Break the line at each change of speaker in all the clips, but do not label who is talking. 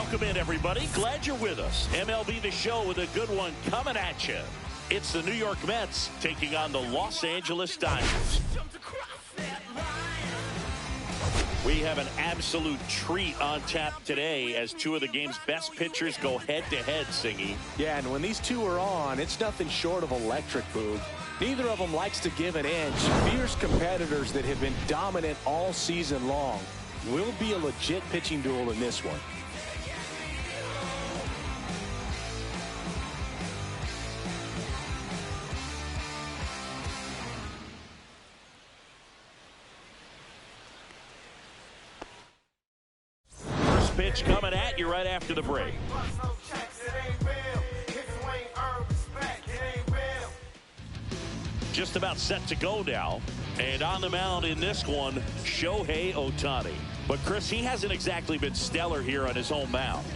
Welcome in, everybody. Glad you're with us. MLB The Show with a good one coming at you. It's the New York Mets taking on the Los Angeles Dodgers. We have an absolute treat on tap today as two of the game's best pitchers go head-to-head, Singy.
Yeah, and when these two are on, it's nothing short of electric, Boog. Neither of them likes to give an inch. Fierce competitors that have been dominant all season long. Will be a legit pitching duel in this one.
Pitch coming at you right after the break. Just about set to go now. And on the mound in this one, Shohei Ohtani. But, Chris, he hasn't exactly been stellar here on his home mound.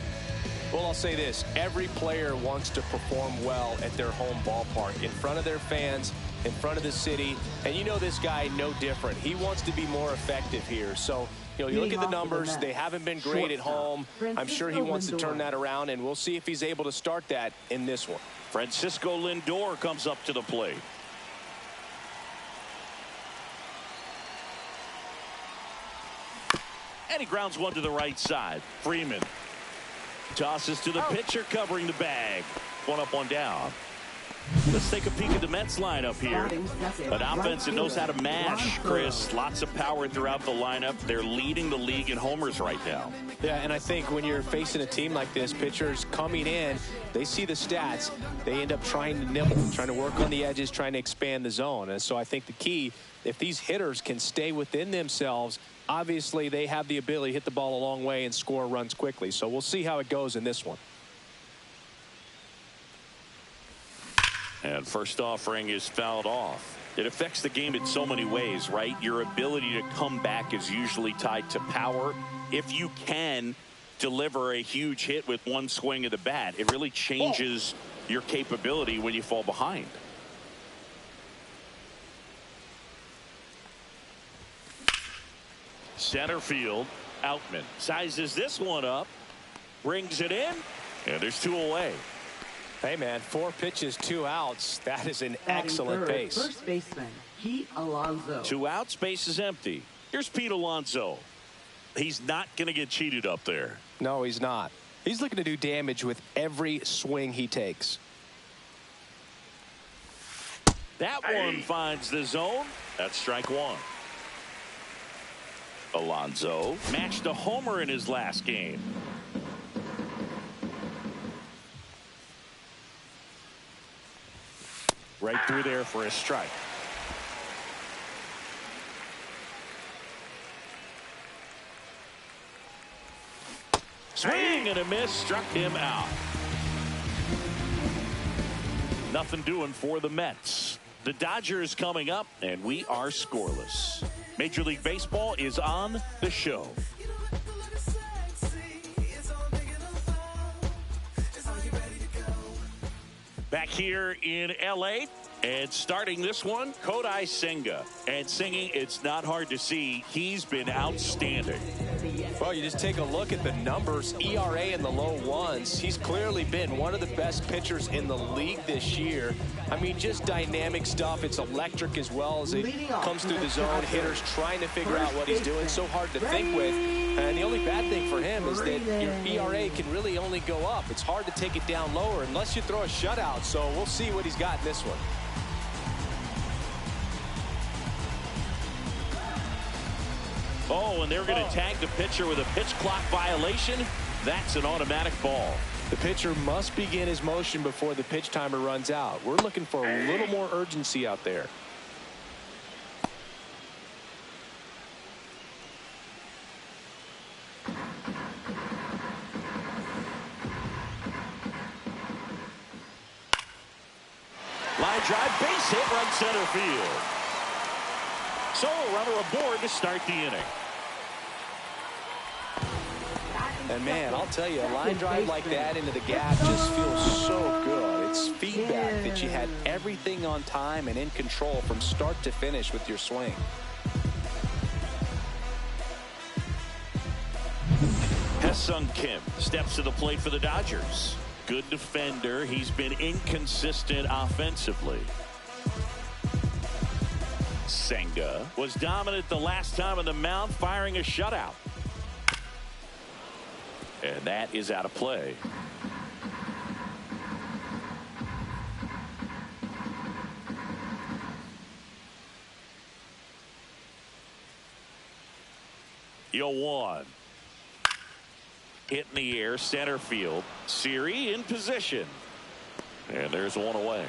Well, I'll say this. Every player wants to perform well at their home ballpark, in front of their fans, in front of the city. And you know this guy no different. He wants to be more effective here. So, you know, you look at the numbers. They haven't been great at home. I'm sure he wants to turn that around, and we'll see if he's able to start that in this one.
Francisco Lindor comes up to the plate. And he grounds one to the right side. Freeman tosses to the pitcher covering the bag. One up, one down. Let's take a peek at the Mets lineup here. An offense that knows how to mash, Chris. Lots of power throughout the lineup. They're leading the league in homers right now.
Yeah, and I think when you're facing a team like this, pitchers coming in, they see the stats. They end up trying to nibble, trying to work on the edges, trying to expand the zone. And so I think the key, if these hitters can stay within themselves, obviously they have the ability to hit the ball a long way and score runs quickly. So we'll see how it goes in this one.
And first offering is fouled off. It affects the game in so many ways, right? Your ability to come back is usually tied to power. If you can deliver a huge hit with one swing of the bat, it really changes your capability when you fall behind. Center field, Outman sizes this one up, brings it in, and there's two away.
Hey, man, 4 pitches, 2 outs. That is an excellent pace.
First baseman, Pete Alonso.
2 outs, base is empty. Here's Pete Alonso. He's not going to get cheated up there.
No, he's not. He's looking to do damage with every swing he takes.
That one finds the zone. That's strike one. Alonso matched a homer in his last game. Right through there for a strike. Swing and a miss, struck him out. Nothing doing for the Mets. The Dodgers coming up, and we are scoreless. Major League Baseball is on the show. Back here in L.A. and starting this one, Kodai Senga. And singing, it's not hard to see, he's been outstanding.
Well, you just take a look at the numbers, ERA in the low ones. He's clearly been one of the best pitchers in the league this year. I mean, just dynamic stuff. It's electric as well as it comes through the zone. Hitters trying to figure out what he's doing. So hard to think with. And the only bad thing for him is that your ERA can really only go up. It's hard to take it down lower unless you throw a shutout. So we'll see what he's got in this one.
Oh, and they're going to tag the pitcher with a pitch clock violation. That's an automatic ball.
The pitcher must begin his motion before the pitch timer runs out. We're looking for a little more urgency out there.
Line drive, base hit, right center field. So a runner aboard to start the inning.
And man, I'll tell you, a line drive like that into the gap just feels so good. It's feedback that you had everything on time and in control from start to finish with your swing.
Sung Kim steps to the plate for the Dodgers. Good defender. He's been inconsistent offensively. Senga was dominant the last time on the mound, firing a shutout. And that is out of play. Yo, 1. Hit in the air, center field. Siri in position. And there's one away.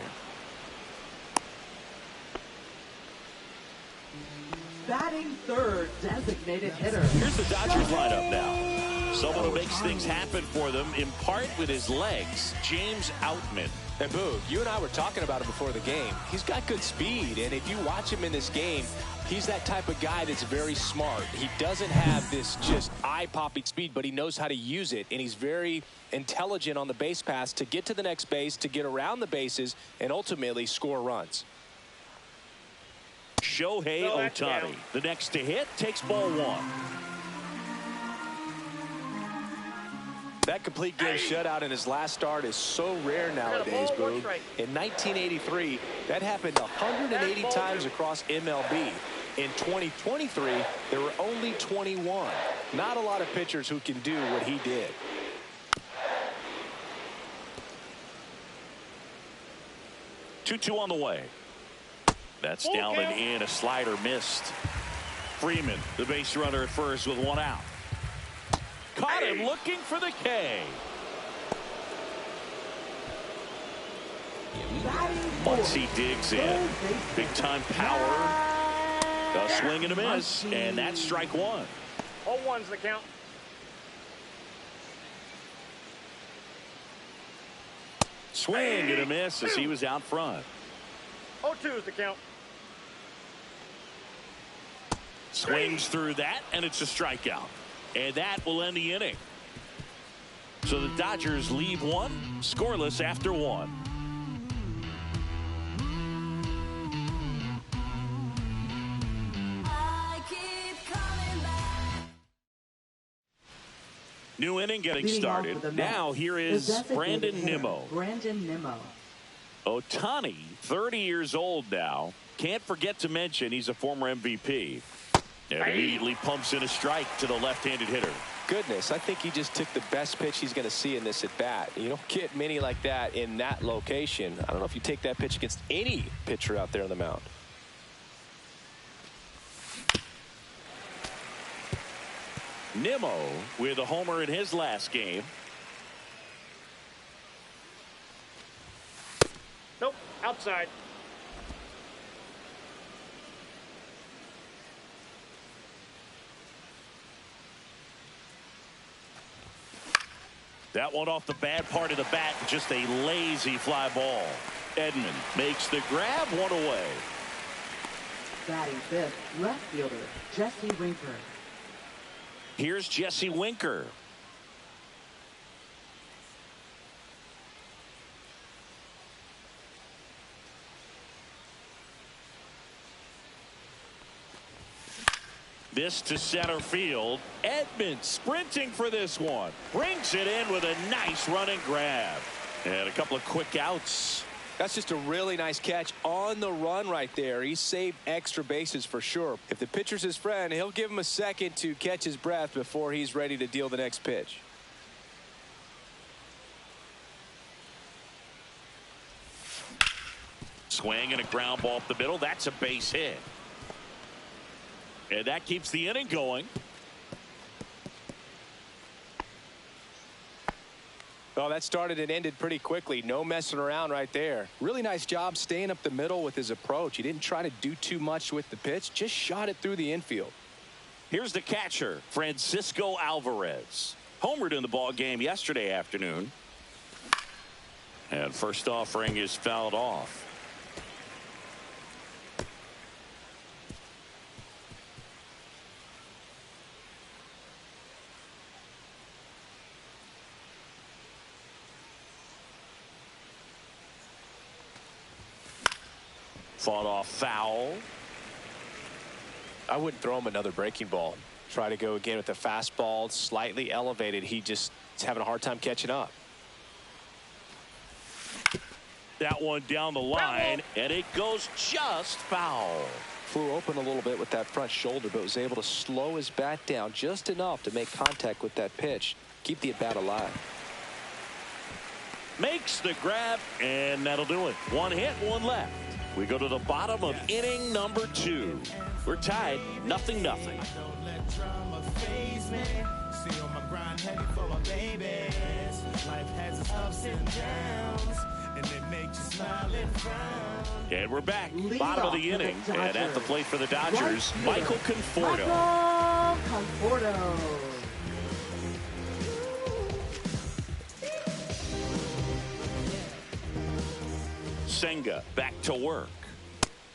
Batting third, designated hitter.
Here's the Dodgers lineup now. Someone who makes things happen for them, in part with his legs, James Outman.
And Boog, you and I were talking about him before the game. He's got good speed, and if you watch him in this game, he's that type of guy that's very smart. He doesn't have this just eye-popping speed, but he knows how to use it, and he's very intelligent on the base pass to get to the next base, to get around the bases, and ultimately score runs.
Shohei Ohtani, the next to hit, takes ball 1.
That complete game shutout in his last start is so rare nowadays, Boog. In 1983, that happened 180 times across MLB. In 2023, there were only 21. Not a lot of pitchers who can do what he did.
Two on the way. That's down and in. A slider missed. Freeman, the base runner at first with 1 out. Caught him looking for the K. Once he digs in, big time power. A swing and a miss, and that's strike 1.
0-1's the count.
Swing and a miss as he was out front.
0-2 is the count.
Swings through that, and it's a strikeout. And that will end the inning. So the Dodgers leave 1 scoreless after 1. New inning getting started. Now here is Brandon Nimmo. Ohtani, 30 years old now. Can't forget to mention he's a former MVP. And immediately pumps in a strike to the left-handed hitter.
Goodness, I think he just took the best pitch he's going to see in this at-bat. You don't get many like that in that location. I don't know if you take that pitch against any pitcher out there on the mound.
Nimmo with a homer in his last game.
Nope, outside.
That one off the bad part of the bat, just a lazy fly ball. Edman makes the grab, 1 away.
Batting fifth, left fielder, Jesse Winker.
Here's Jesse Winker. This to center field. Edman sprinting for this one. Brings it in with a nice run and grab. And a couple of quick outs.
That's just a really nice catch on the run right there. He saved extra bases for sure. If the pitcher's his friend, he'll give him a second to catch his breath before he's ready to deal the next pitch.
Swing and a ground ball up the middle. That's a base hit. And that keeps the inning going.
Oh, that started and ended pretty quickly. No messing around right there. Really nice job staying up the middle with his approach. He didn't try to do too much with the pitch. Just shot it through the infield.
Here's the catcher, Francisco Alvarez. Homered in the ball game yesterday afternoon. And first offering is fouled off. Fought off foul.
I wouldn't throw him another breaking ball. Try to go again with the fastball, slightly elevated. He just is having a hard time catching up.
That one down the line, and it goes just foul.
Flew open a little bit with that front shoulder, but was able to slow his bat down just enough to make contact with that pitch. Keep the at-bat alive.
Makes the grab, and that'll do it. One hit, one left. We go to the bottom of inning number 2. We're tied, 0-0. And we're back, bottom of the inning, and at the plate for the Dodgers, Michael Conforto. Senga back to work.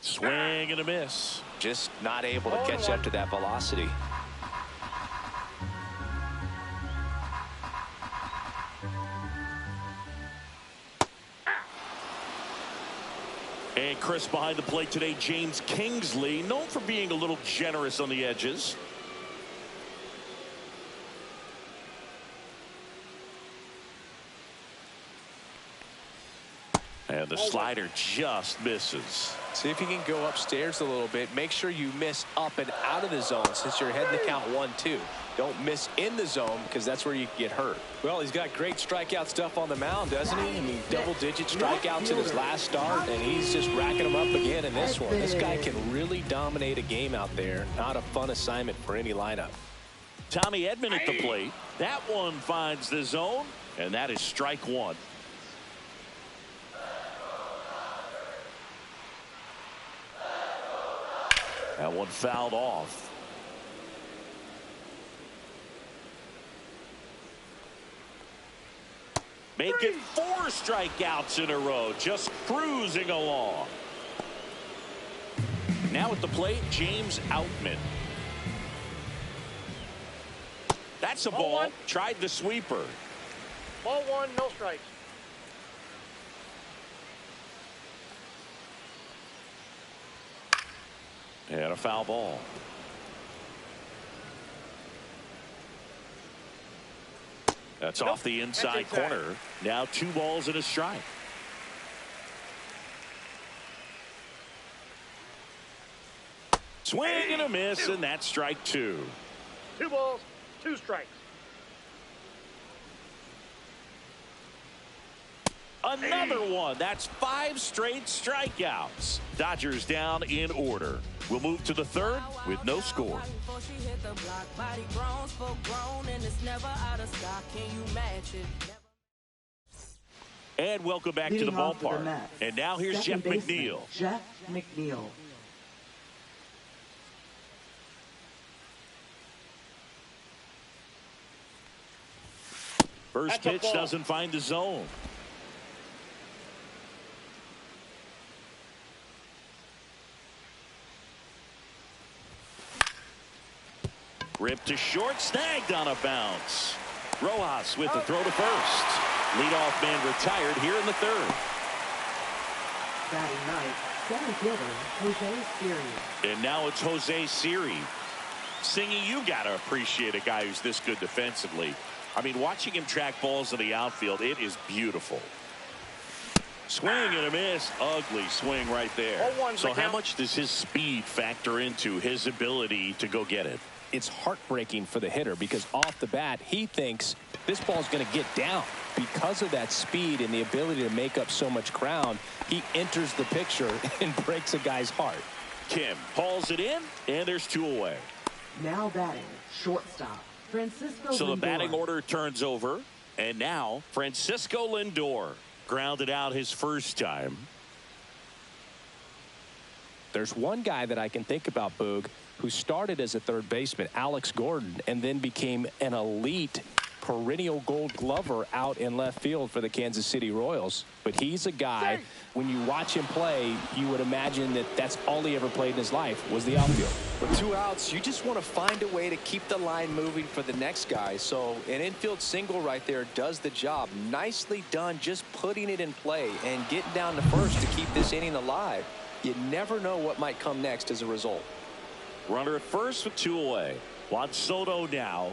Swing and a miss.
Just not able to catch up to that velocity.
And Chris behind the plate today, James Kingsley, known for being a little generous on the edges. And the slider just misses.
See if you can go upstairs a little bit. Make sure you miss up and out of the zone since you're heading to count 1-2. Don't miss in the zone because that's where you get hurt. Well, he's got great strikeout stuff on the mound, doesn't he? I mean, double-digit strikeouts in his last start, and he's just racking them up again in this one. This guy can really dominate a game out there. Not a fun assignment for any lineup.
Tommy Edman at the plate. That one finds the zone, and that is strike one. That one fouled off. Making 4 strikeouts in a row, just cruising along. Now at the plate, James Outman. That's a ball.
One.
Tried the sweeper.
Ball 1, no strikes.
And a foul ball. That's off the inside corner. Now 2 balls and a strike. Swing and a miss, and that's strike 2.
2 balls, 2 strikes.
Another one. That's 5 straight strikeouts. Dodgers down in order. We'll move to the 3rd with no score. And welcome back to the ballpark. And now here's Jeff McNeil.
Jeff McNeil.
First pitch doesn't find the zone. Ripped to short, snagged on a bounce. Rojas with the throw to first. Leadoff man retired here in the 3rd.
Batting ninth, center fielder Jose Siri.
And now it's Jose Siri. Singy, you got to appreciate a guy who's this good defensively. I mean, watching him track balls in the outfield, it is beautiful. Swing and a miss. Ugly swing right there. So how much does his speed factor into his ability to go get it?
It's heartbreaking for the hitter because off the bat he thinks this ball's going to get down. Because of that speed and the ability to make up so much ground, he enters the picture and breaks a guy's heart.
Kim hauls it in, and there's 2 away.
Now batting shortstop Francisco
So the
Lindor.
batting order turns over, and now Francisco Lindor grounded out his first time.
There's one guy that I can think about, Boog, who started as a third baseman, Alex Gordon, and then became an elite perennial Gold Glover out in left field for the Kansas City Royals. But he's a guy, when you watch him play, you would imagine that that's all he ever played in his life was the outfield.
With 2 outs, you just want to find a way to keep the line moving for the next guy. So an infield single right there does the job. Nicely done, just putting it in play and getting down to first to keep this inning alive. You never know what might come next as a result.
Runner at first with 2 away. Juan Soto now.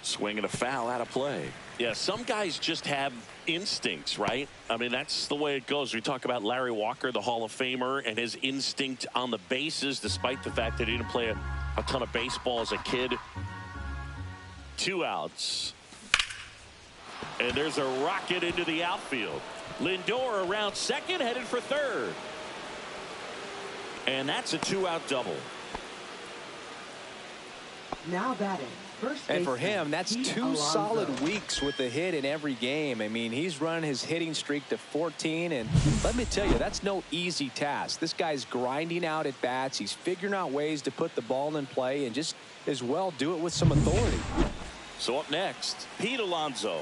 Swinging a foul out of play. Yeah, some guys just have instincts, right? I mean, that's the way it goes. We talk about Larry Walker, the Hall of Famer, and his instinct on the bases, despite the fact that he didn't play a ton of baseball as a kid. 2 outs. And there's a rocket into the outfield. Lindor around second, headed for third. And that's a 2-out double.
Now batting.
And for him, that's 2 solid weeks with a hit in every game. I mean, he's running his hitting streak to 14, and let me tell you, that's no easy task. This guy's grinding out at bats. He's figuring out ways to put the ball in play and just as well do it with some authority.
So up next, Pete Alonso.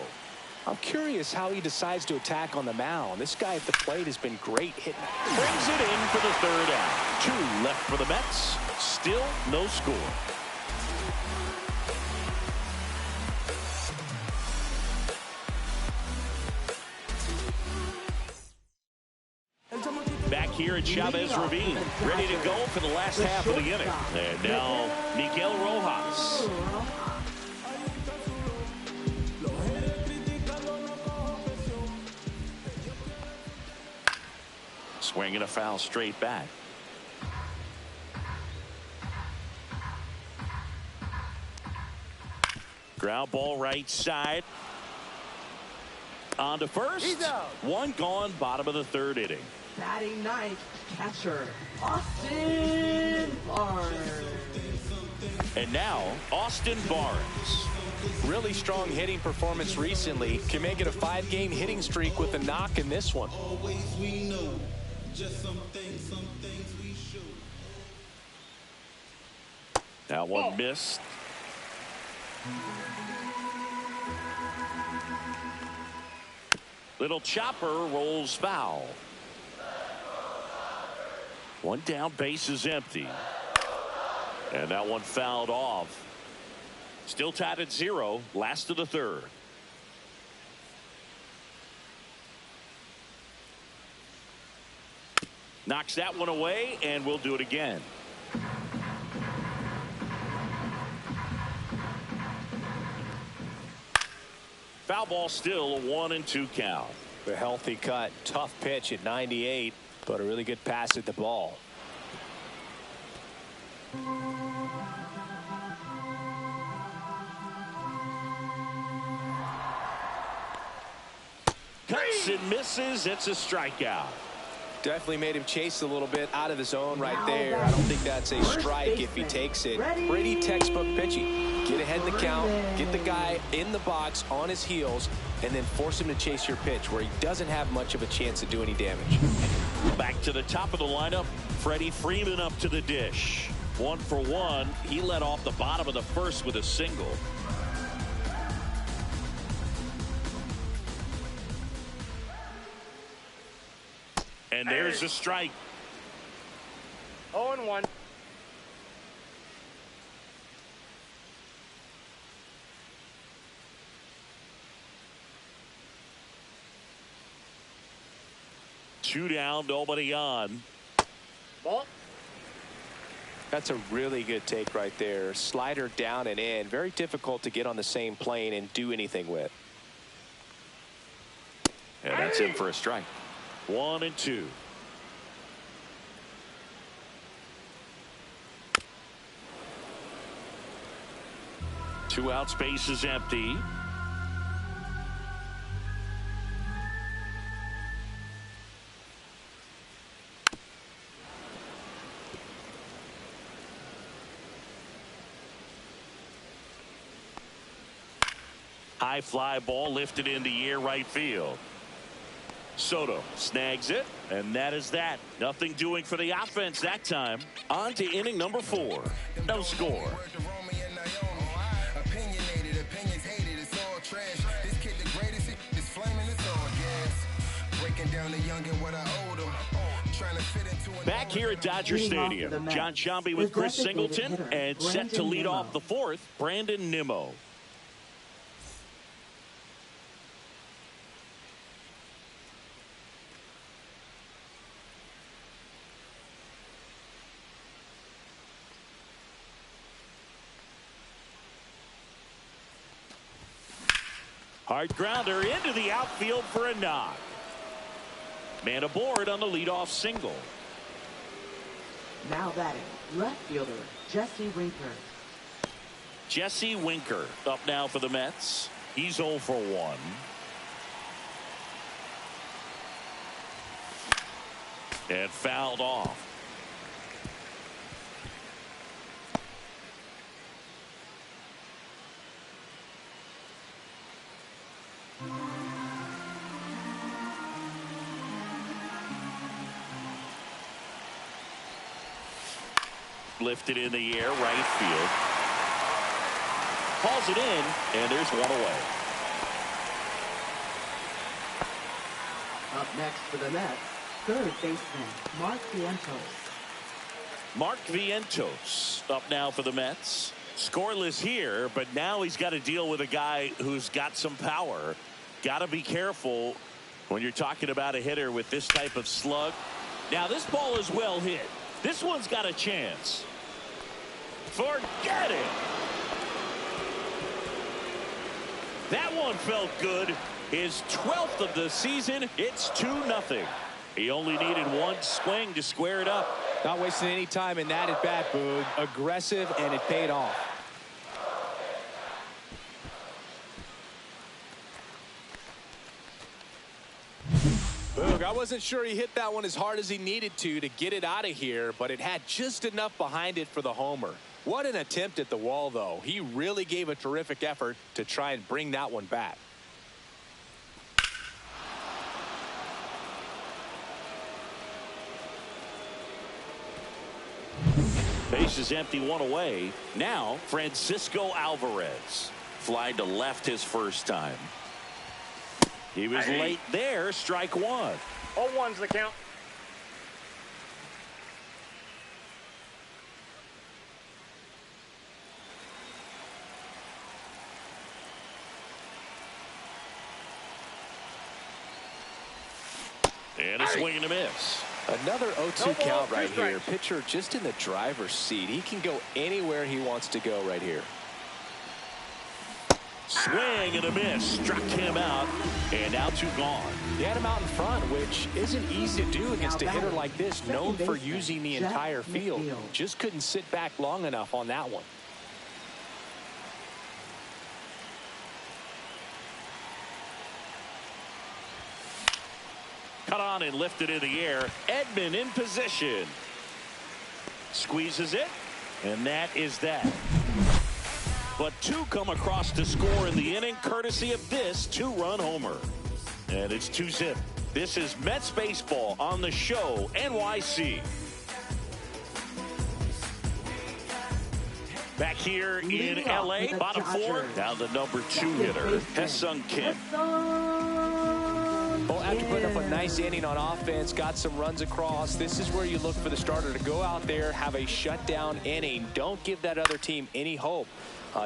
I'm curious how he decides to attack on the mound. This guy at the plate has been great hitting.
Brings it in for the 3rd out. 2 left for the Mets. Still no score. Back here at Chavez Ravine, ready to go for the last half of the inning. And now Miguel Rojas. Swinging a foul straight back. Ground ball right side. On to first. 1 gone, bottom of the 3rd inning.
Batting ninth, catcher Austin Barnes.
And now Austin Barnes.
Really strong hitting performance recently. Can make it a 5-game hitting streak with a knock in this one.
That one missed. Little chopper rolls foul. 1 down, base is empty. And that one fouled off. Still tied at 0, last of the 3rd. Knocks that one away, and we'll do it again. Foul ball, still a 1-2 count.
A healthy cut. Tough pitch at 98, but a really good pass at the ball.
Cuts and misses. It's a strikeout.
Definitely made him chase a little bit out of the zone right there. I don't think that's a strike if he takes it. Pretty textbook pitching. Get ahead in the count, get the guy in the box on his heels, and then force him to chase your pitch where he doesn't have much of a chance to do any damage.
Back to the top of the lineup. Freddie Freeman up to the dish. 1 for 1. He led off the bottom of the 1st with a single. And there's a strike.
0-1.
Two down, nobody on.
Ball.
That's a really good take right there. Slider down and in. Very difficult to get on the same plane and do anything with.
And that's in for a strike. 1-2. Two out, space is empty. High fly ball lifted in the air right field. Soto snags it, and that is that. Nothing doing for the offense that time. On to inning number 4. No score. Back here at Dodger Stadium, John Sciambi with Chris Singleton, and set to lead off the 4th, Brandon Nimmo. Hard grounder into the outfield for a knock. Man aboard on the leadoff single.
Now batting, left fielder, Jesse Winker.
Jesse Winker up now for the Mets. He's 0 for 1. And fouled off. Lifted in the air, right field. Hauls it in, and there's one away.
Up next for the Mets, third baseman, Mark Vientos.
Mark Vientos up now for the Mets. Scoreless here, but now he's got to deal with a guy who's got some power. Got to be careful when you're talking about a hitter with this type of slug. Now this ball is well hit. This one's got a chance. Forget it. That one felt good. His 12th of the season. It's 2-0. He only needed one swing to square it up.
Not wasting any time in that at bat, Boog. Aggressive, and it paid off. Boog, I wasn't sure he hit that one as hard as he needed to get it out of here, but it had just enough behind it for the homer. What an attempt at the wall, though. He really gave a terrific effort to try and bring that one back.
Base is empty, one away. Now Francisco Alvarez. Fly to left his first time. He was late there. Strike one.
0-1's the count.
And a swing and a miss.
Another 0-2 count right here. Pitcher just in the driver's seat. He can go anywhere he wants to go right here.
Swing and a miss. Struck him out. And now 2 gone.
He had him out in front, which isn't easy to do against a hitter like this, known for using the entire field. Just couldn't sit back long enough on that one.
Cut on and lifted in the air. Edman in position. Squeezes it. And that is that. But 2 come across to score in the inning, courtesy of this 2-run homer. And it's 2-zip. This is Mets baseball on the show, NYC. Back here in LA, bottom 4. Now the number 2 hitter, Ha-Seong Kim.
Well, after putting up a nice inning on offense, got some runs across, this is where you look for the starter to go out there, have a shutdown inning. Don't give that other team any hope.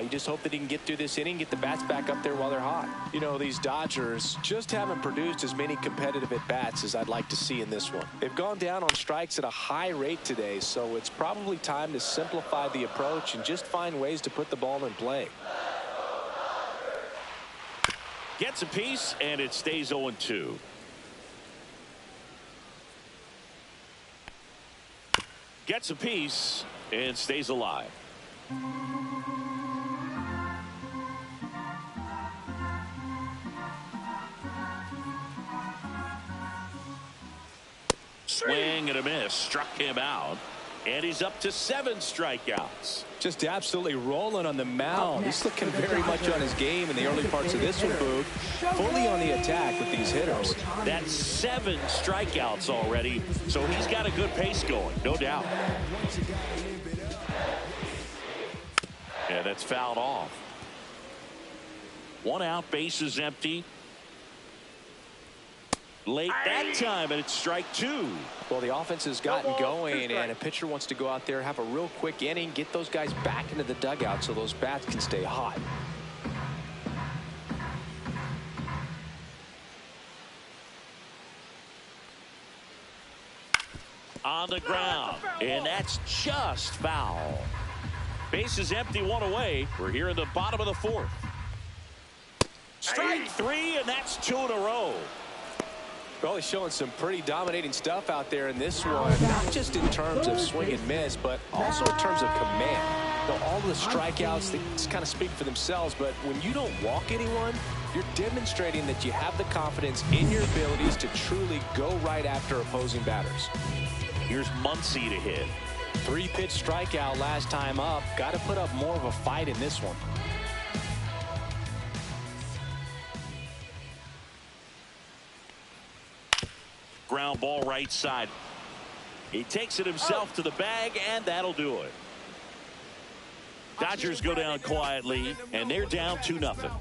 You just hope that he can get through this inning, get the bats back up there while they're hot. You know, these Dodgers just haven't produced as many competitive at-bats as I'd like to see in this one. They've gone down on strikes at a high rate today, so it's probably time to simplify the approach and just find ways to put the ball in play.
Gets a piece, and it stays 0-2. Gets a piece, and stays alive. Swing and a miss. Struck him out. And he's up to 7 strikeouts.
Just absolutely rolling on the mound. He's looking very much on his game in the early parts of this one, Boog. Fully on the attack with these hitters.
That's 7 strikeouts already. So he's got a good pace going, no doubt. Yeah, that's fouled off. 1 out, base is empty. Late that time, and it's strike 2.
Well, the offense has gotten going, and a pitcher wants to go out there, have a real quick inning, get those guys back into the dugout so those bats can stay hot.
On the ground, and that's just foul. Base is empty, 1 away. We're here in the bottom of the 4th. Strike three, and that's 2 in a row.
Well, he's showing some pretty dominating stuff out there in this one, not just in terms of swing and miss, but also in terms of command. All the strikeouts, they kind of speak for themselves, but when you don't walk anyone, you're demonstrating that you have the confidence in your abilities to truly go right after opposing batters.
Here's Muncy to hit.
3-pitch strikeout last time up. Got to put up more of a fight in this one.
Ground ball right side. He takes it himself to the bag, and that'll do it. Dodgers go down quietly, and they're down 2-0.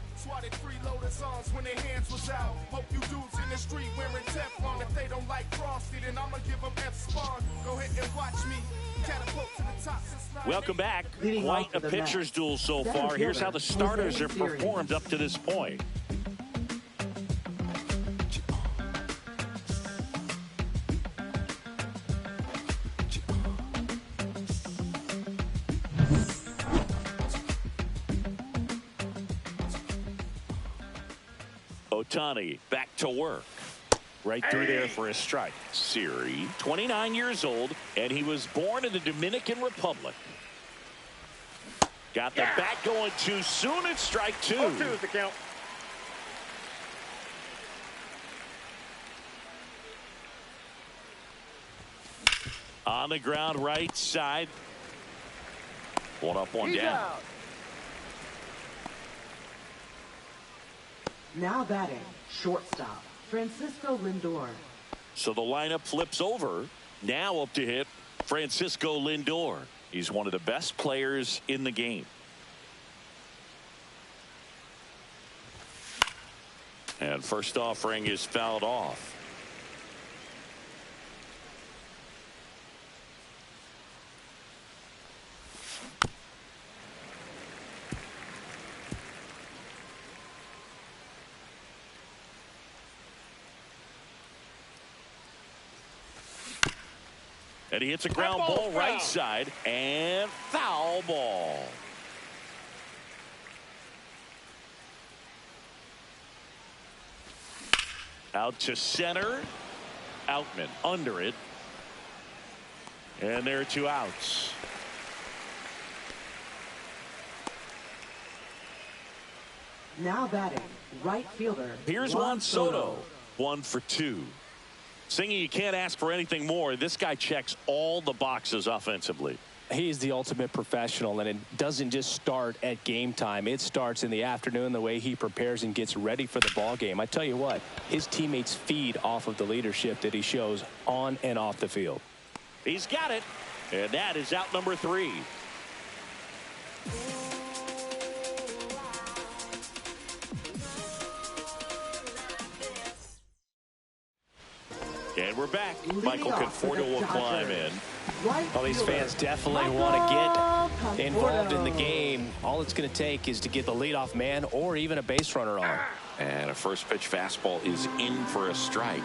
Welcome back. Quite a pitcher's duel so far. Here's how the starters have performed up to this point. Ohtani back to work. Right through there for a strike. Siri, 29 years old, and he was born in the Dominican Republic. Got the bat going too soon. It's strike 2.
0-2 is the count.
On the ground right side. 1 up, 1 down.
Out.
Now batting, shortstop, Francisco Lindor.
So the lineup flips over. Now up to hit Francisco Lindor. He's one of the best players in the game. And first offering is fouled off. And he hits a ground ball right side, and foul ball. Out to center. Outman under it. And there are 2 outs.
Now batting, right fielder.
Here's Juan Soto. 1 for 2. Senga, you can't ask for anything more. This guy checks all the boxes offensively.
He's the ultimate professional, and it doesn't just start at game time. It starts in the afternoon, the way he prepares and gets ready for the ball game. I tell you what, his teammates feed off of the leadership that he shows on and off the field.
He's got it, and that is out number 3. And we're back. Michael Conforto will climb in.
Well, these fans definitely want to get involved in the game. All it's going to take is to get the leadoff man or even a base runner on.
And a first pitch fastball is in for a strike.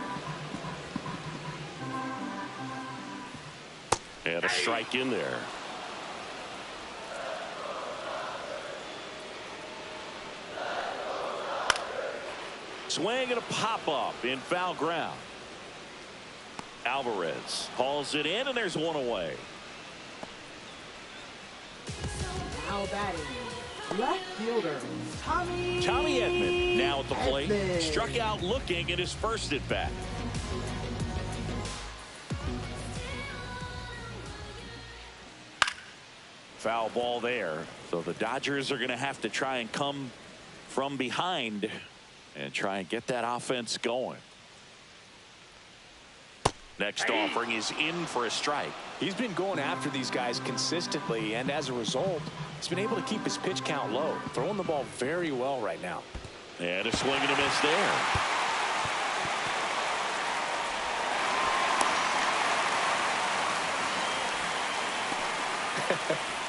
And a strike in there. Swing and a pop up in foul ground. Alvarez hauls it in, and there's 1 away.
Now batting, left fielder, Tommy
Edman now at the plate.
Edman.
Struck out looking at his first at bat. Foul ball there. So the Dodgers are going to have to try and come from behind and try and get that offense going. Next offering is in for a strike.
He's been going after these guys consistently, and as a result, he's been able to keep his pitch count low, throwing the ball very well right now.
And a swing and a miss there.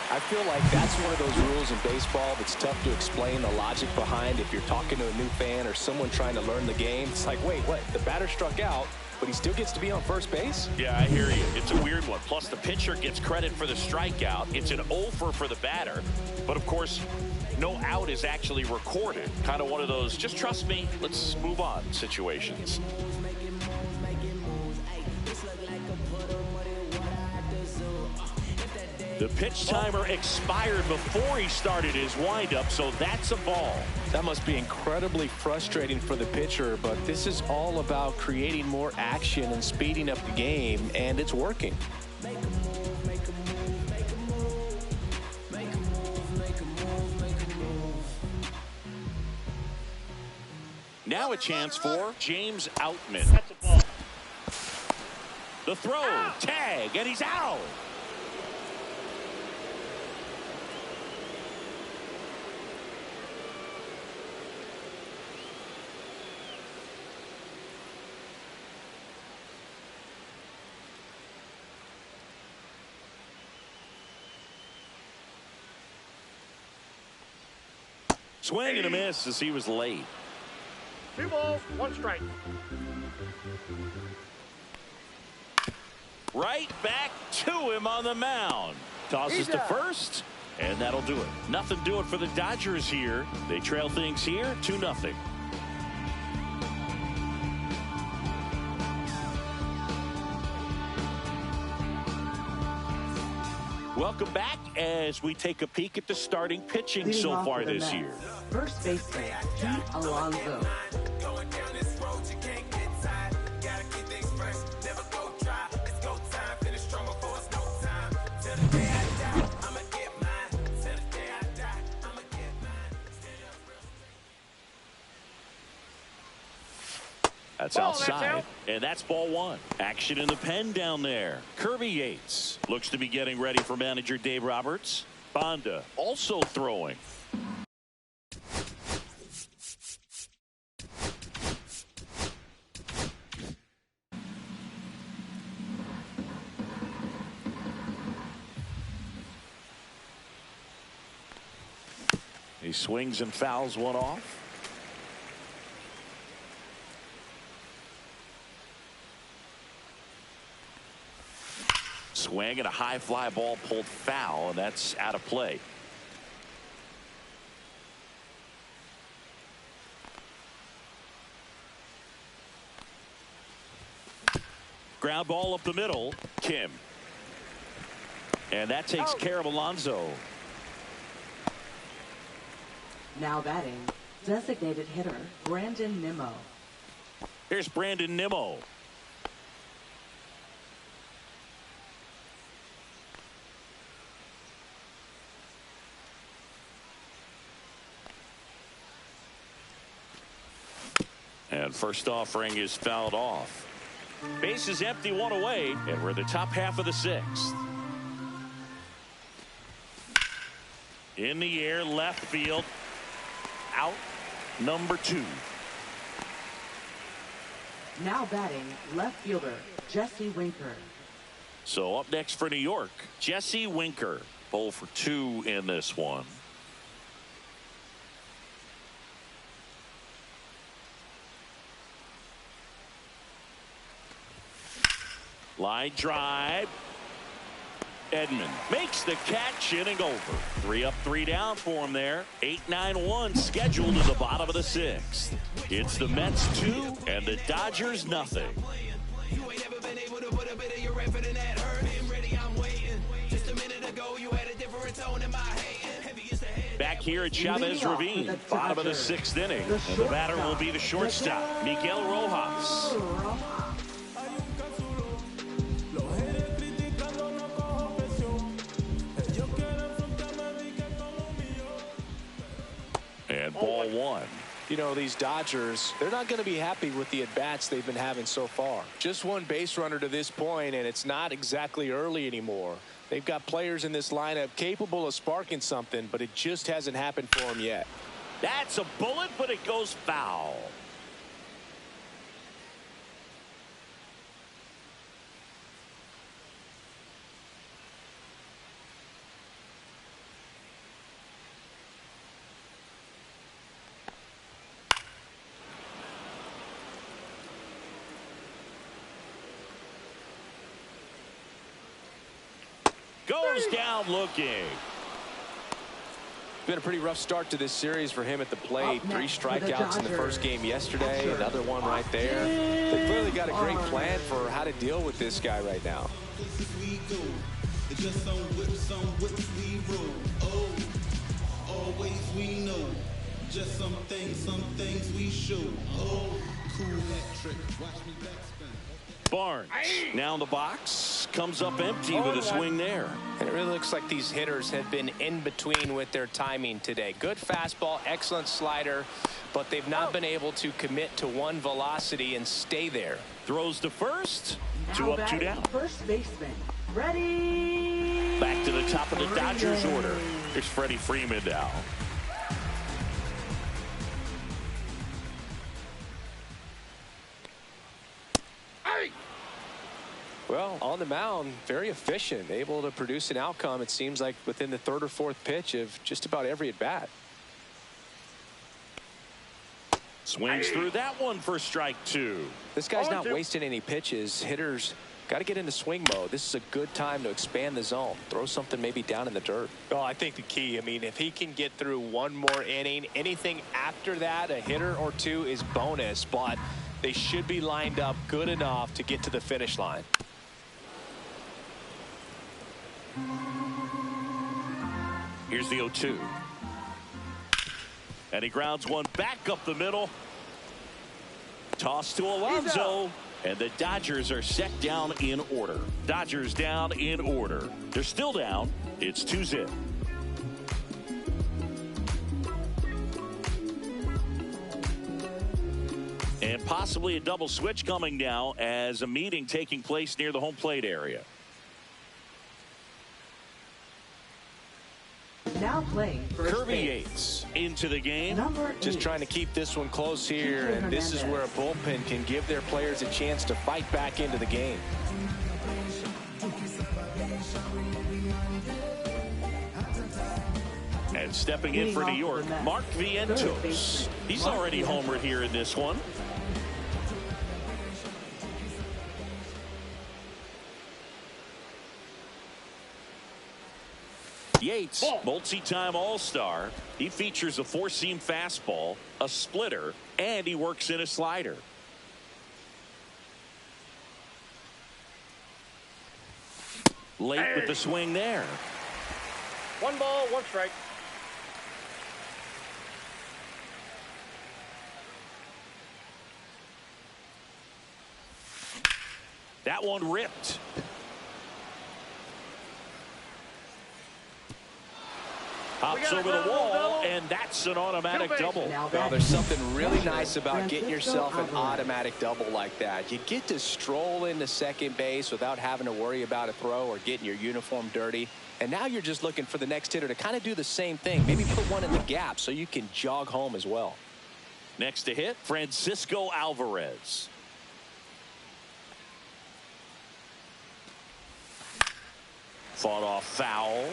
I feel like that's one of those rules in baseball that's tough to explain the logic behind. If you're talking to a new fan or someone trying to learn the game, it's like, wait, what? The batter struck out, but he still gets to be on first base?
Yeah, I hear you. It's a weird one. Plus, the pitcher gets credit for the strikeout. It's an 0-for the batter. But, of course, no out is actually recorded. Kind of one of those, just trust me, let's move on situations. The pitch timer expired before he started his windup, so that's a ball.
That must be incredibly frustrating for the pitcher, but this is all about creating more action and speeding up the game, and it's working.
Now a chance for James Outman.
That's a ball.
The throw, tag, and he's out. Swing and a miss as he was late.
2 balls, 1 strike.
Right back to him on the mound. Tosses to first, and that'll do it. Nothing doing for the Dodgers here. They trail things here 2-0. Welcome back as we take a peek at the starting pitching
Leading
so
off
far
for the
this
Mets,
year.
First baseman, Pete Alonso.
That's outside, and that's ball 1. Action in the pen down there. Kirby Yates looks to be getting ready for manager Dave Roberts. Bonda also throwing. He swings and fouls one off. Swing and a high fly ball pulled foul, and that's out of play. Ground ball up the middle. Kim. And that takes care of Alonso.
Now batting, designated hitter, Brandon Nimmo.
Here's Brandon Nimmo. And first offering is fouled off. Base is empty, 1 away, and we're in the top half of the 6th. In the air, left field. Out, number 2.
Now batting, left fielder, Jesse Winker.
So up next for New York, Jesse Winker. 0 for 2 in this one. Line drive. Edman makes the catch, inning over. 3 up, 3 down for him there. 8-9-1 scheduled in the bottom of the 6th. It's the Mets 2 and the Dodgers nothing. Back here at Chavez Ravine, bottom of the 6th inning. And the batter will be the shortstop, Miguel Rojas. And ball 1.
You know, these Dodgers, they're not going to be happy with the at-bats they've been having so far. Just 1 base runner to this point, and it's not exactly early anymore. They've got players in this lineup capable of sparking something, but it just hasn't happened for them yet.
That's a bullet, but it goes foul. Goes down looking.
Been a pretty rough start to this series for him at the plate. 3 strikeouts in the first game yesterday. Another one right there. They clearly got a great plan for how to deal with this guy right now.
Always we know. Just some things we show. Oh, cool hat trick. Watch me backspin.
Barnes now in the box, comes up empty with a swing there.
And it really looks like these hitters have been in between with their timing today. Good fastball, excellent slider, but they've not been able to commit to one velocity and stay there.
Throws to first, 2 up, 2 down.
First baseman, ready.
Back to the top of the Dodgers order. Here's Freddie Freeman now.
Well, on the mound, very efficient, able to produce an outcome, it seems like, within the 3rd or 4th pitch of just about every at-bat.
Swings through that one for strike 2.
This guy's not wasting any pitches. Hitters got to get into swing mode. This is a good time to expand the zone. Throw something maybe down in the dirt.
Oh, I think the key, I mean, if he can get through one more inning, anything after that, a hitter or 2 is bonus, but they should be lined up good enough to get to the finish line.
Here's the 0-2. And he grounds one back up the middle. Toss to Alonso. And the Dodgers are set down in order. Dodgers down in order. They're still down. It's 2-0. And possibly a double switch coming now as a meeting taking place near the home plate area.
Now playing first
Kirby
base.
Yates into the game.
Just trying to keep this one close here, and this is where a bullpen can give their players a chance to fight back into the game.
And stepping in for New York, Mark Vientos. He's already homered here in this one. Yates, multi-time All-Star. He features a 4-seam fastball, a splitter, and he works in a slider. Late with the swing there.
1 ball, 1 strike.
That one ripped. Hops over the wall, and that's an automatic double.
Well, there's something really nice about getting yourself an automatic double like that. You get to stroll into second base without having to worry about a throw or getting your uniform dirty. And now you're just looking for the next hitter to kind of do the same thing. Maybe put one in the gap so you can jog home as well.
Next to hit, Francisco Alvarez. Fought off foul.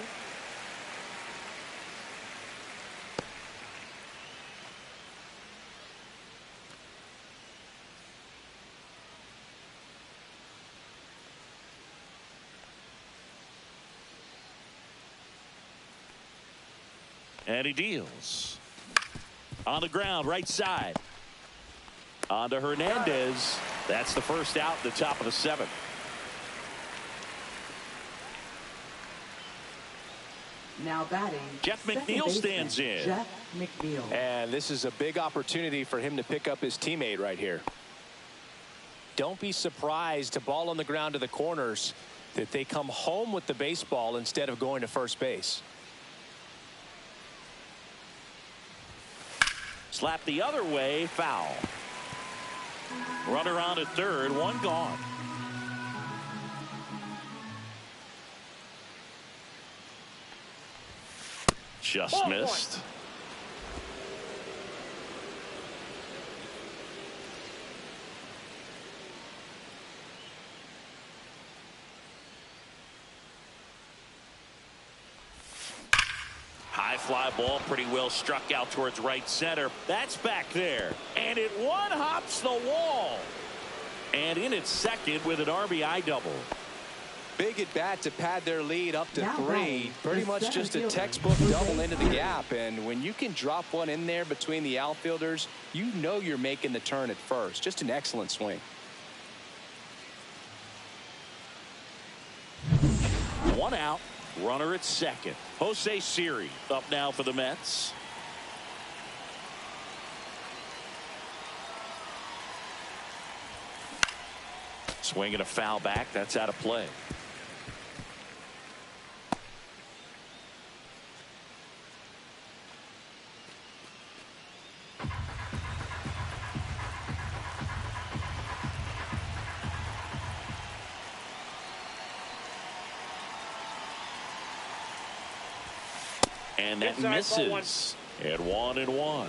And he deals. On the ground, right side. On to Hernandez. That's the first out, the top of the 7th.
Now batting,
Jeff McNeil stands in.
Jeff McNeil.
And this is a big opportunity for him to pick up his teammate right here. Don't be surprised, to ball on the ground to the corners, that they come home with the baseball instead of going to first base.
Slap the other way, foul. Runner on at third, 1 gone. Just missed. High fly ball, pretty well struck out towards right center. That's back there. And it one-hops the wall. And in its second with an RBI double.
Big at bat to pad their lead up to
Now
3.
batting,
Pretty
the
much
center
just a
fielder,
textbook
Kodai
double into the
Senga.
gap. And when you can drop one in there between the outfielders, you know you're making the turn at first. Just an excellent swing.
One out. Runner at second. Jose Siri up now for the Mets. Swinging a foul back. That's out of play. And that
Inside,
misses. At 1-1.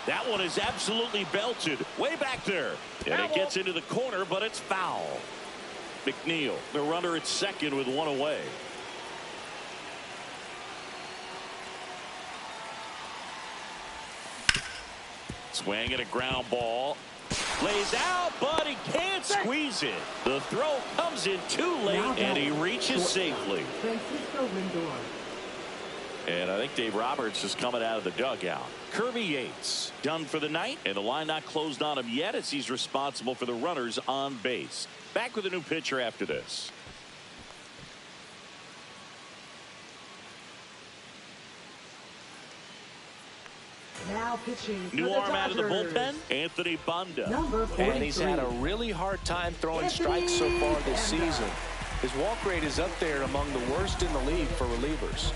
That one is absolutely belted way back there. And it gets into the corner, but it's foul. McNeil, the runner at second with one away. Swing and a ground ball. Lays out, but he can't squeeze it. The throw comes in too late, and he reaches safely.
Francisco Lindor.
And I think Dave Roberts is coming out of the dugout. Kirby Yates done for the night, and the line not closed on him yet as he's responsible for the runners on base. Back with a new pitcher after this.
Now pitching for
New
the
arm out of the
Dodgers.
bullpen, Anthony Banda.
Number 43.
And he's had a really hard time throwing strikes so far this season. His walk rate is up there among the worst in the league for relievers.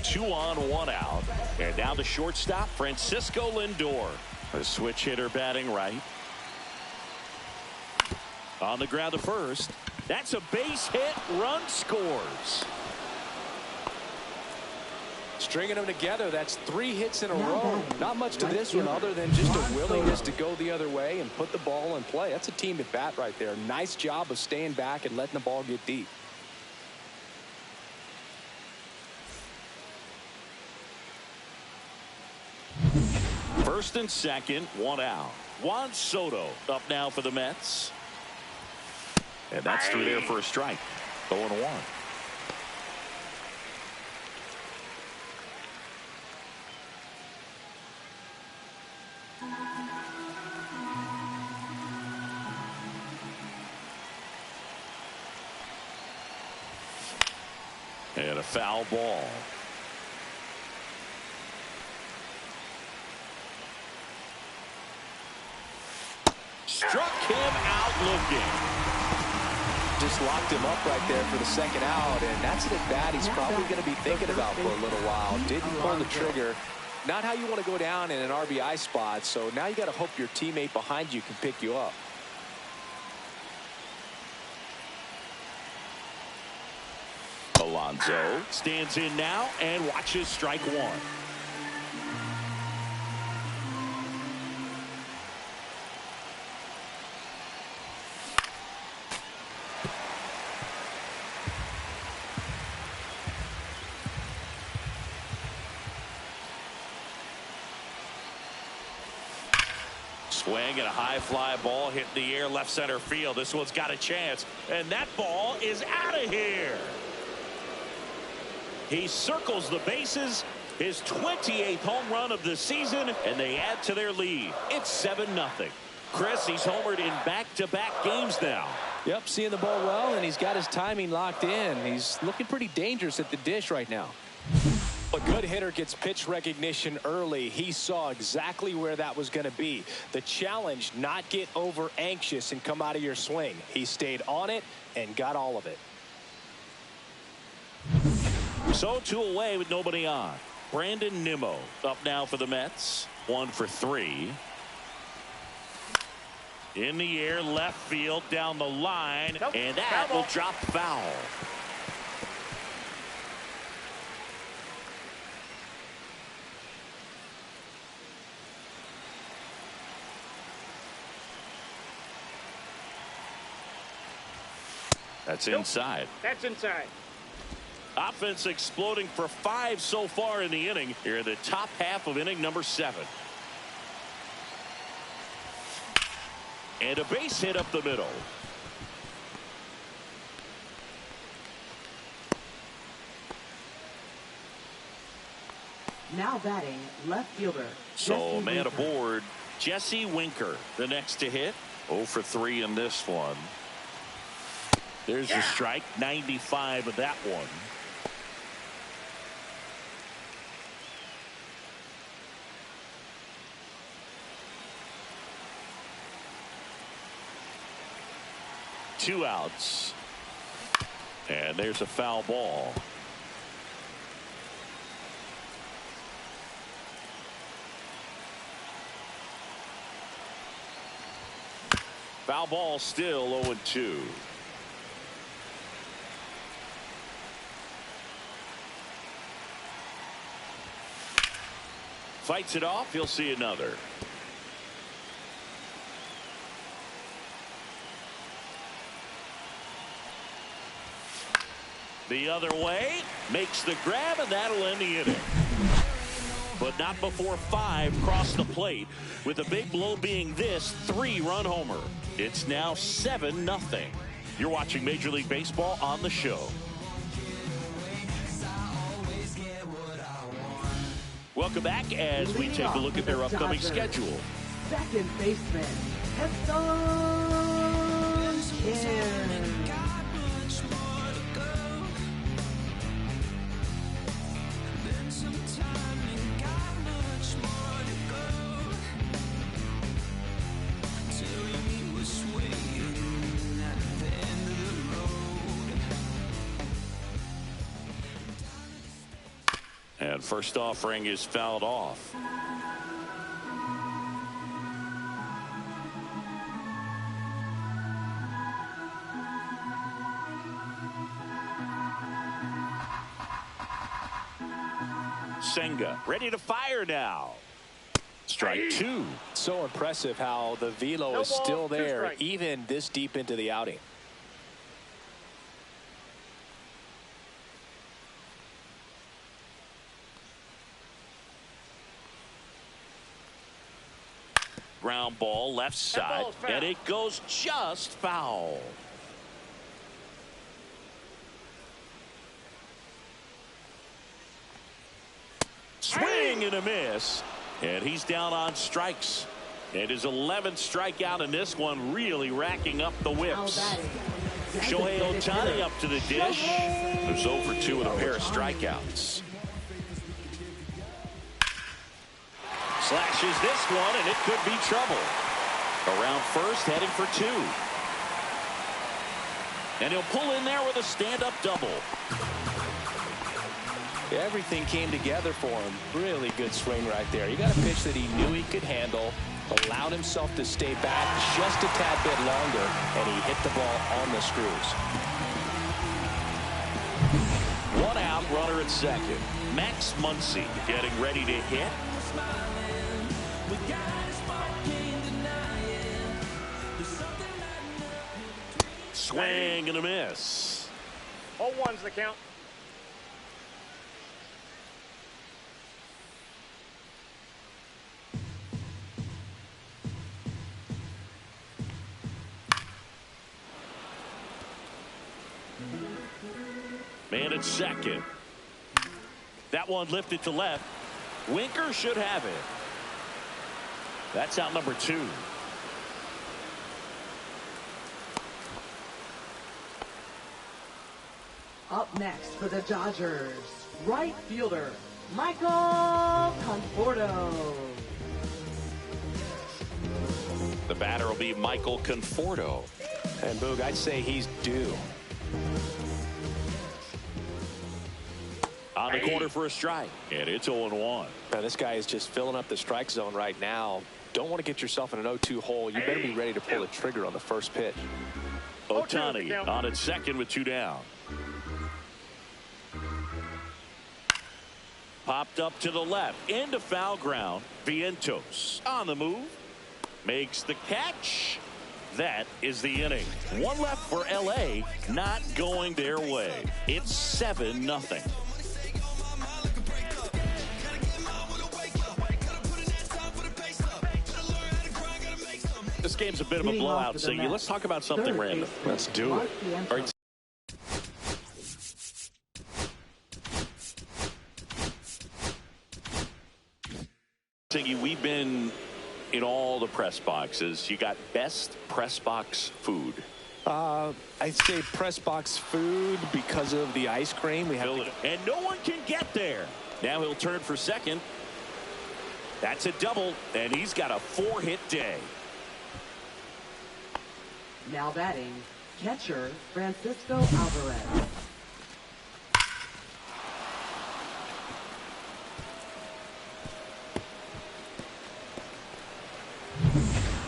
Two on, one out. And now the shortstop, Francisco Lindor. A switch hitter batting right. On the ground to first. That's a base hit. Run scores.
Stringing them together, that's 3 hits in a row. Not much to this one other than just a willingness to go the other way and put the ball in play. That's a team at bat right there. Nice job of staying back and letting the ball get deep.
First and second, one out. Juan Soto up now for the Mets. And that's through there for a strike. 0-1. And a foul ball. Struck him out looking.
Just locked him up right there for the second out, and that's an at-bat he's probably going to be thinking about for a little while. Didn't pull the trigger. Not how you want to go down in an RBI spot, so now you got to hope your teammate behind you can pick you up.
Alonso stands in now and watches strike one. Swing and a high fly ball hit in the air left center field. This one's got a chance, and that ball is out of here. He circles the bases, his 28th home run of the season, and they add to their lead. It's 7-0. Chris, he's homered in back-to-back games now.
Yep, seeing the ball well, and he's got his timing locked in. He's looking pretty dangerous at the dish right now. A good hitter gets pitch recognition early. He saw exactly where that was going to be. The challenge, not get over anxious and come out of your swing. He stayed on it and got all of it.
So 2 away with nobody on. Brandon Nimmo up now for the Mets. 1 for 3. In the air, left field, down the line,
Nope.
and that will drop foul. That's inside.
That's inside.
Offense exploding for 5 so far in the inning. Here in the top half of inning number 7. And a base hit up the middle.
Now batting, left fielder.
So man aboard, Jesse Winker, the next to hit. 0 for 3 in this one. There's a strike, 95 of that one. Two outs. And there's a foul ball. Foul ball, still 0-2. Fights it off. He'll see another. The other way, makes the grab, and that'll end the inning. But not before 5 cross the plate, with the big blow being this 3-run homer. It's now 7-0. You're watching Major League Baseball on the show. Welcome back as we take a look at their upcoming schedule.
Second baseman, Heston Kern.
And first offering is fouled off. Senga ready to fire now. Strike 2.
So impressive how the velo
No
is
ball,
still
2
there
strikes.
even this deep into the outing.
Ground ball left side,
ball's foul.
and it goes just foul. Swing and a miss, and he's down on strikes. And his 11th strikeout in this one, really racking up the whips. Shohei Ohtani up to the dish. There's 0 for 2 with a pair of strikeouts. Slashes this one, and it could be trouble. Around first, heading for 2. And he'll pull in there with a stand-up double.
Everything came together for him. Really good swing right there. He got a pitch that he knew he could handle, allowed himself to stay back just a tad bit longer, and he hit the ball on the screws.
1 out, runner at second. Max Muncy getting ready to hit. Swing and a miss.
0-1's the count.
Man at second. That one lifted to left. Winker should have it. That's out number 2.
Up next for the Dodgers, right fielder, Michael Conforto.
The batter will be Michael Conforto.
And Boog, I'd say he's due.
On the corner for a strike. And it's 0-1.
Now, this guy is just filling up the strike zone right now. don't want to get yourself in an 0-2 hole. You better be ready to pull the trigger on the first pitch.
Ohtani on at second with 2 down. Popped up to the left into foul ground. Vientos on the move, makes the catch. That is the inning. 1 left for LA, not going their way. It's 7-0. This game's a bit of a blowout, Singy. Let's talk about something random.
Let's do it.
All right. Singy, we've been in all the press boxes. You got best press box food.
I'd say press box food because of the ice cream. We have
and no one can get there. Now he'll turn for second. That's a double, and he's got a 4-hit day.
Now batting, catcher Francisco Alvarez.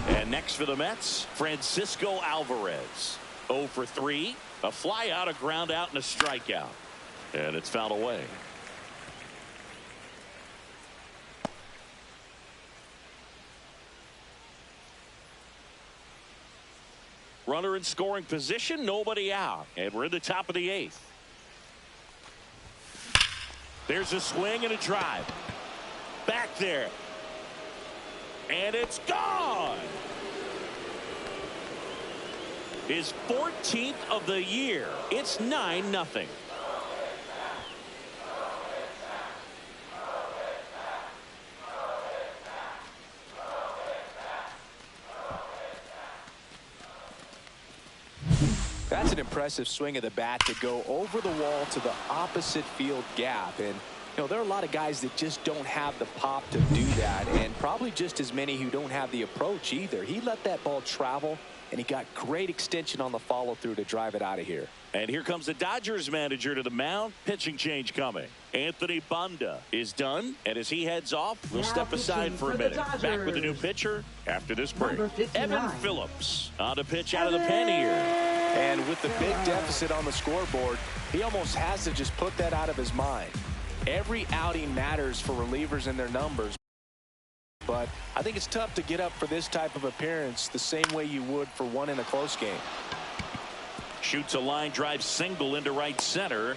And next for the Mets, Francisco Alvarez. 0 for 3, a fly out, a ground out, and a strikeout. And it's fouled away. Runner in scoring position, nobody out. And we're in the top of the 8th. There's a swing and a drive. Back there. And it's gone. His 14th of the year. It's 9-0.
That's an impressive swing of the bat to go over the wall to the opposite field gap. And, you know, there are a lot of guys that just don't have the pop to do that, and probably just as many who don't have the approach either. He let that ball travel, and he got great extension on the follow-through to drive it out of here.
And here comes the Dodgers manager to the mound. Pitching change coming. Anthony Banda is done, and as he heads off, we'll step aside for a minute. Back with a new pitcher after this break. Evan Phillips on to pitch out of the pen here.
And with the big deficit on the scoreboard, he almost has to just put that out of his mind. Every outing matters for relievers and their numbers. But I think it's tough to get up for this type of appearance the same way you would for one in a close game.
Shoots a line drive single into right center.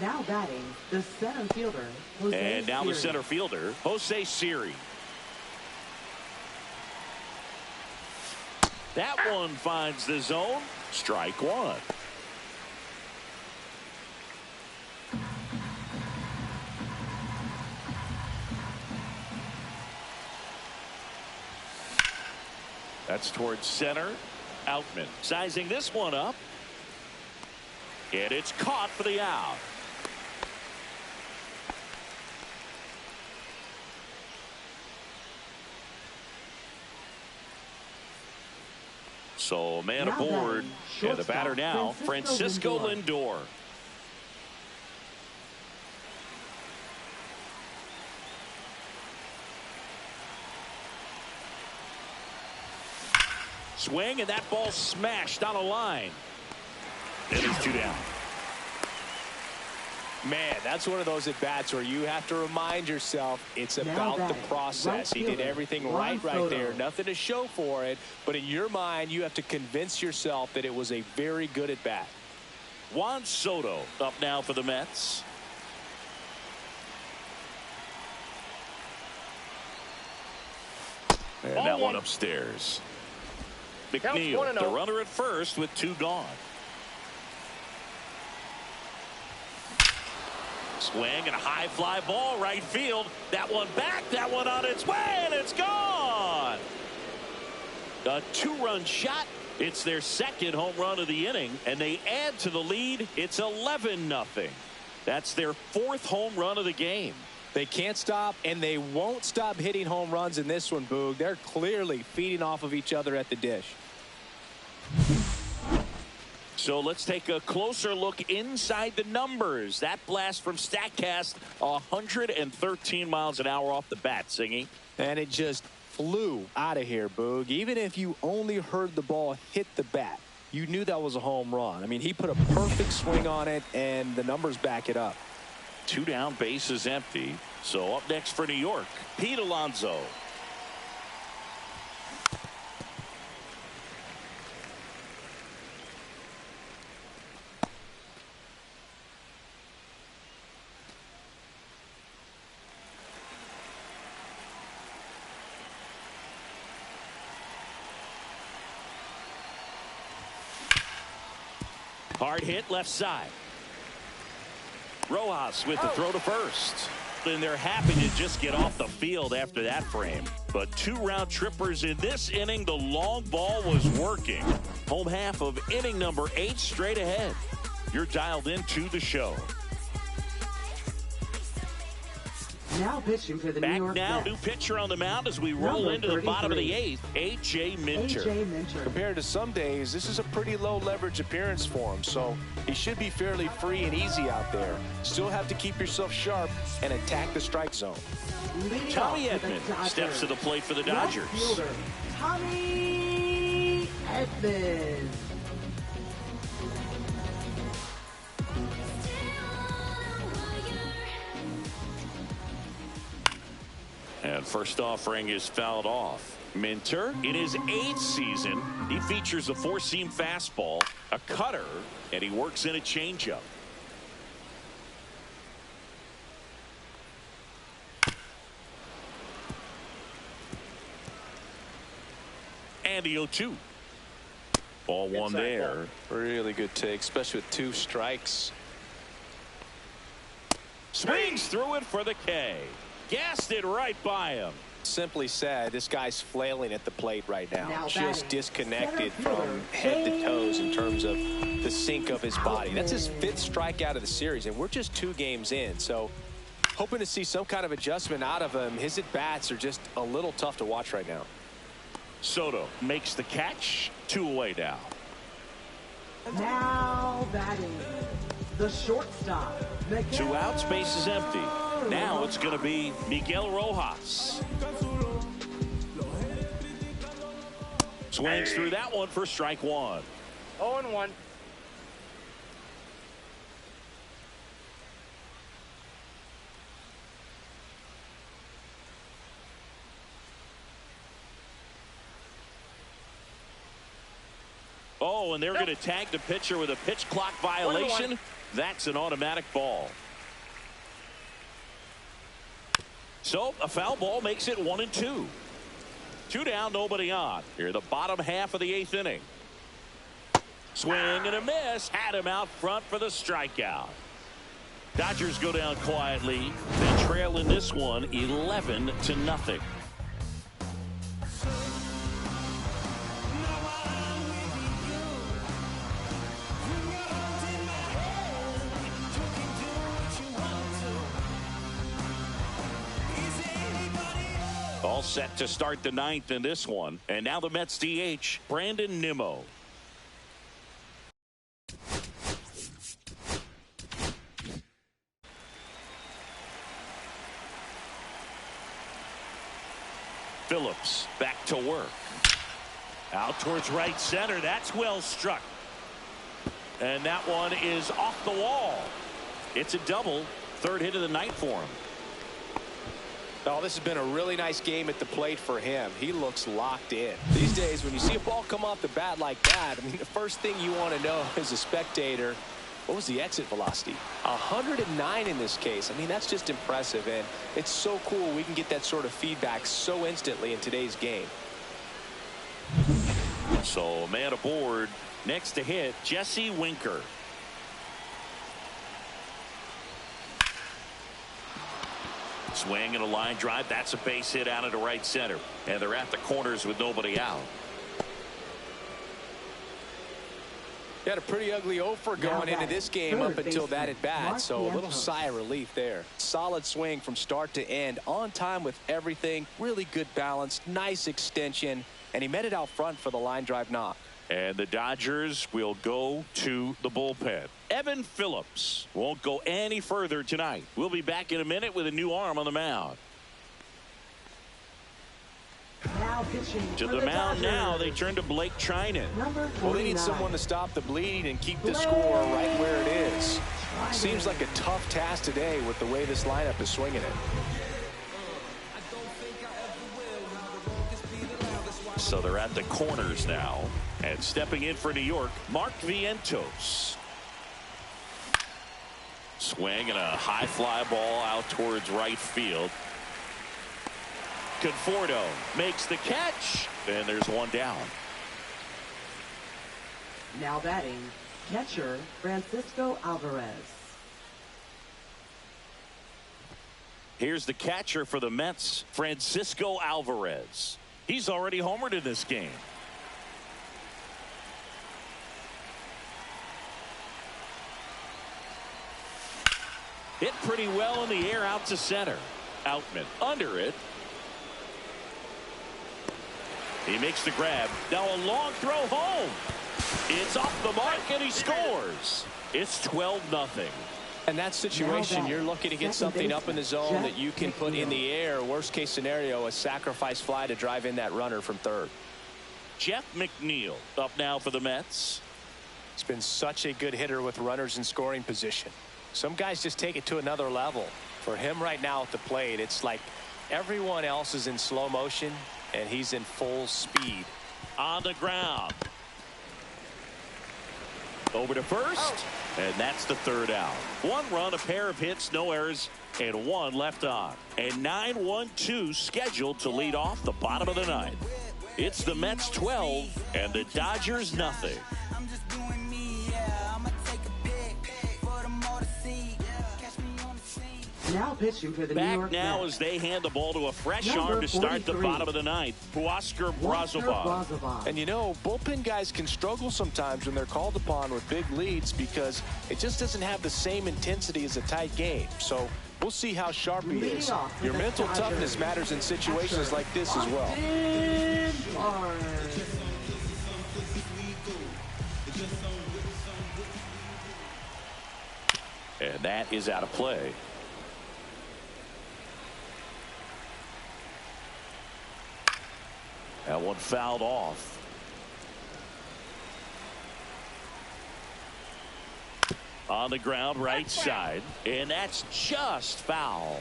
Now batting, the center fielder, Jose
And now
Siri.
the center fielder, Jose Siri. That one finds the zone. Strike one. That's towards center. Outman sizing this one up. And it's caught for the out. So man
Now
aboard.
batting,
And the batter now, Francisco
Lindor.
Lindor. Swing, and that ball smashed on a line. And it's 2 down.
Man, that's one of those at-bats where you have to remind yourself it's about the process. He did everything right there. Nothing to show for it. But in your mind, you have to convince yourself that it was a very good at-bat.
Juan Soto up now for the Mets. And that one upstairs. McNeil, the runner at first with 2 gone. Swing and a high fly ball right field. That one back, that one on its way, and it's gone. A 2-run shot. It's their second home run of the inning, and they add to the lead. It's 11-0. That's their 4th home run of the game.
They can't stop, and they won't stop hitting home runs in this one, Boog. They're clearly feeding off of each other at the dish.
So let's take a closer look inside the numbers. That blast from StatCast, 113 miles an hour off the bat, Singy.
And it just flew out of here, Boog. Even if you only heard the ball hit the bat, you knew that was a home run. I mean, he put a perfect swing on it, and the numbers back it up.
2 down, bases empty. So up next for New York, Pete Alonso. Hard hit left side. Rojas with the throw to first. And they're happy to just get off the field after that frame. But 2 round trippers in this inning. The long ball was working. Home half of inning number 8 straight ahead. You're dialed into the show.
Now pitching for the
Back
New York
now,
Mets.
new pitcher on the mound as we roll into the bottom of the 8th. A.J. Minter.
Compared to some days, this is a pretty low leverage appearance for him, so he should be fairly free and easy out there. Still have to keep yourself sharp and attack the strike zone.
Tommy Edman steps to the plate for the Dodgers.
Left fielder, Tommy Edman.
And first offering is fouled off. Minter, in his 8th season, he features a 4-seam fastball, a cutter, and he works in a changeup. And the 0-2. Ball one there.
Really good take, especially with 2 strikes.
Swings through it for the K. Gassed it right by him.
Simply said, this guy's flailing at the plate right now. Just disconnected
center
from head to toes in terms of the sink of his body. That's his 5th strikeout of the series, and we're just 2 games in. So hoping to see some kind of adjustment out of him. His at-bats are just a little tough to watch right now.
Soto makes the catch. 2 away now.
Now batting, the shortstop.
2 outs, base is empty. Now it's going to be Miguel Rojas. Swings through that one for strike 1.
0-1.
Oh, and they're going to tag the pitcher with a pitch clock violation. That's an automatic ball. So a foul ball makes it 1-2. 2 down, nobody on. Here, the bottom half of the 8th inning. Swing and a miss. Had him out front for the strikeout. Dodgers go down quietly. They trail in this one 11-0. All set to start the 9th in this one. And now the Mets DH, Brandon Nimmo. Phillips back to work. Out towards right center. That's well struck. And that one is off the wall. It's a double. 3rd hit of the night for him.
Oh, this has been a really nice game at the plate for him. He looks locked in. These days, when you see a ball come off the bat like that, I mean, the first thing you want to know as a spectator, what was the exit velocity? 109 in this case. I mean, that's just impressive, and it's so cool we can get that sort of feedback so instantly in today's game.
So, man aboard. Next to hit, Jesse Winker. Swing and a line drive. That's a base hit out into right center. And they're at the corners with nobody out.
He had a pretty ugly offer going into this game up until that at bat, so a little sigh of relief there. Solid swing from start to end, on time with everything, really good balance, nice extension, and he met it out front for the line drive knock.
And the Dodgers will go to the bullpen. Evan Phillips won't go any further tonight. We'll be back in a minute with a new arm on the mound.
Now pitching
To
for
the mound
Dodgers.
now, they turn to Blake Trinan.
Number 49.
Well, they need someone to stop the bleeding and keep the score right where it is. Seems like a tough task today with the way this lineup is swinging it.
So they're at the corners now. And stepping in for New York, Mark Vientos. Swing and a high fly ball out towards right field. Conforto makes the catch. And there's one down.
Now batting, catcher Francisco Alvarez.
Here's the catcher for the Mets, Francisco Alvarez. He's already homered in this game. Hit pretty well in the air out to center. Outman under it. He makes the grab. Now a long throw home. It's off the mark and he scores. It's 12-0.
In that situation, you're looking to get something up in the zone that you can put in the air. Worst case scenario, a sacrifice fly to drive in that runner from third.
Jeff McNeil up now for the Mets.
He's been such a good hitter with runners in scoring position. Some guys just take it to another level. For him right now at the plate, it's like everyone else is in slow motion and he's in full speed.
On the ground. Over to first. And that's the third out. One run, a pair of hits, no errors, and one left on. And 9-1-2 scheduled to lead off the bottom of the ninth. It's the Mets 12 and the Dodgers nothing.
Now pitching for the New York
Back now
Mets.
as they hand the ball to a fresh
Number
arm to start the
43.
bottom of the ninth. Huascar Brazoban.
And you know, bullpen guys can struggle sometimes when they're called upon with big leads because it just doesn't have the same intensity as a tight game. So we'll see how sharp he is. Your mental toughness matters in situations like this as well.
And that is out of play. That one fouled off. On the ground, right side. And that's just foul.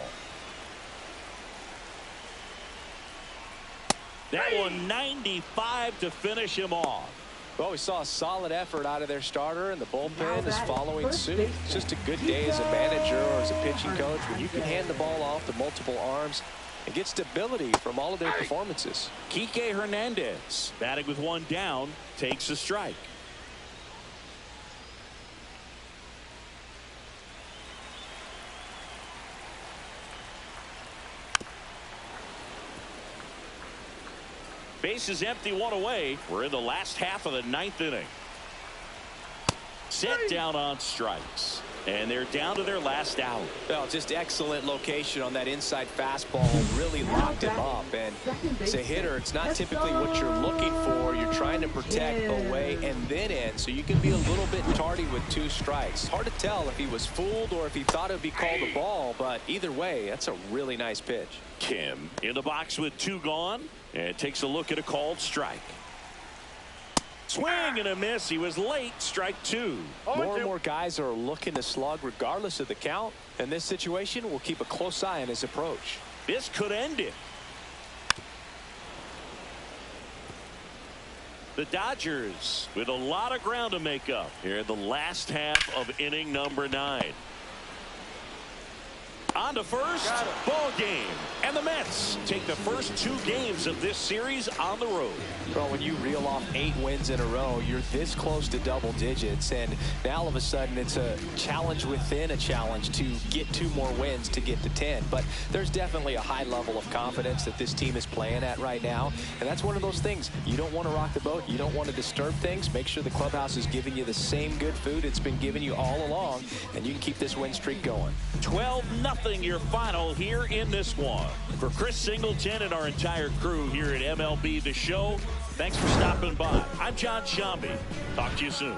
That one 95 to finish him off.
Well, we saw a solid effort out of their starter, and the bullpen is following suit. It's just a good day as a manager or as a pitching coach when you can hand the ball off to multiple arms and get stability from all of their performances.
Kike Hernandez batting with one down takes a strike. Base is empty, one away. We're in the last half of the ninth inning. Set down on strikes. And they're down to their last out.
Well, just excellent location on that inside fastball. Really locked him up. And as a hitter, it's not typically what you're looking for. You're trying to protect away and then in. So you can be a little bit tardy with two strikes. Hard to tell if he was fooled or if he thought it would be called a ball. But either way, that's a really nice pitch.
Kim in the box with two gone. And takes a look at a called strike. Swing and a miss. He was late. Strike two.
More and more guys are looking to slug regardless of the count. In this situation, we'll keep a close eye on his approach.
This could end it. The Dodgers with a lot of ground to make up here in the last half of inning number 9. On to first, ball game. And the Mets take the first 2 games of this series on the road.
Well, when you reel off 8 wins in a row, you're this close to double digits. And now all of a sudden it's a challenge within a challenge to get 2 more wins to get to 10. But there's definitely a high level of confidence that this team is playing at right now. And that's one of those things. You don't want to rock the boat. You don't want to disturb things. Make sure the clubhouse is giving you the same good food it's been giving you all along. And you can keep this win streak going.
12-0 your final here in this one. For Chris Singleton and our entire crew here at MLB The Show, Thanks for stopping by. I'm John Shambi. Talk to you soon.